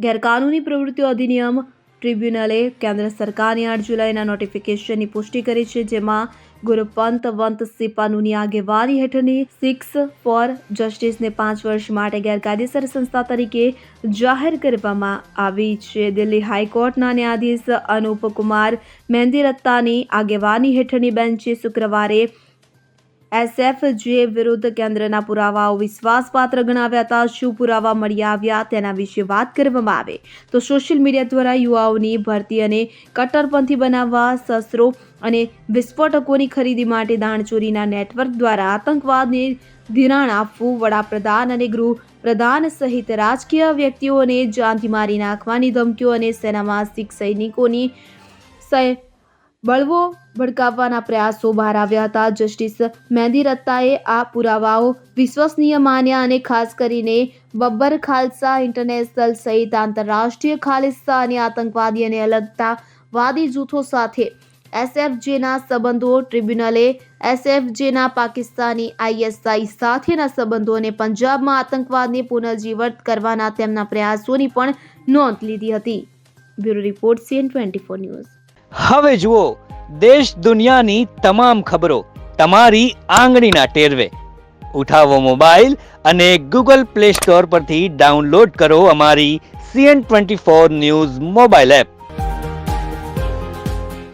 ગેરકાનૂની પ્રવૃત્તિઓ અધિનિયમ ટ્રિબ્યુનલે કેન્દ્ર સરકારની 8 જુલાઈના નોટિફિકેશનની પુષ્ટિ કરી છે, જેમાં ગુરુપંતવંત સિપાનુની આગેવાની હેઠળની 6 ફોર જસ્ટિસને 5 વર્ષ માટે ગેરકાયદેસર સંસ્થા તરીકે જાહેર કરવામાં આવી છે. દિલ્હી હાઈકોર્ટના ન્યાયાધીશ અનુપ કુમાર મેંદીરત્તાની આગેવાની હેઠળની બેન્ચે શુક્રવારે એસએફજે વિરુદ્ધ કેન્દ્રના પુરાવાઓ વિશ્વાસપાત્ર ગણાવ્યા હતા. શું પુરાવા મળી આવ્યા તેના વિશે વાત કરવામાં આવે તો સોશિયલ મીડિયા દ્વારા યુવાઓની ભરતી અને કટ્ટરપંથી બનાવવા, શસ્ત્રો અને વિસ્ફોટકોની ખરીદી માટે દાણચોરીના નેટવર્ક દ્વારા આતંકવાદને ધિરાણ આપવું, વડાપ્રધાન અને ગૃહપ્રધાન સહિત રાજકીય વ્યક્તિઓને જાનથી મારી નાખવાની ધમકીઓ અને સેનામાં શીખ સૈનિકોની બળવો ભડકાવવાના પ્રયાસો બહાર આવ્યા હતા. જસ્ટિસ મેંદીરત્તાએ આ પુરાવાઓ વિશ્વસનીય માન્યા અને ખાસ કરીને બબ્બર ખાલસા ઇન્ટરનેશનલ સહિત આંતરરાષ્ટ્રીય ખાલિસ્તા અને આતંકવાદી અને અલગતાવાદી જૂથો સાથે એસએફજેના સંબંધો, ટ્રિબ્યુનલે એસએફજેના પાકિસ્તાની આઈએસઆઈ સાથેના સંબંધો અને પંજાબમાં આતંકવાદને પુનર્જીવિત કરવાના તેમના પ્રયાસોની પણ નોંધ લીધી હતી. Bureau report CN24 news. હવે જુઓ દેશ દુનિયાની તમામ ખબરો તમારી આંગળીના ટેરવે. ઉઠાવો મોબાઈલ અને ગૂગલ પ્લે સ્ટોર પરથી ડાઉનલોડ કરો અમારી CN24 ન્યૂઝ મોબાઈલ એપ.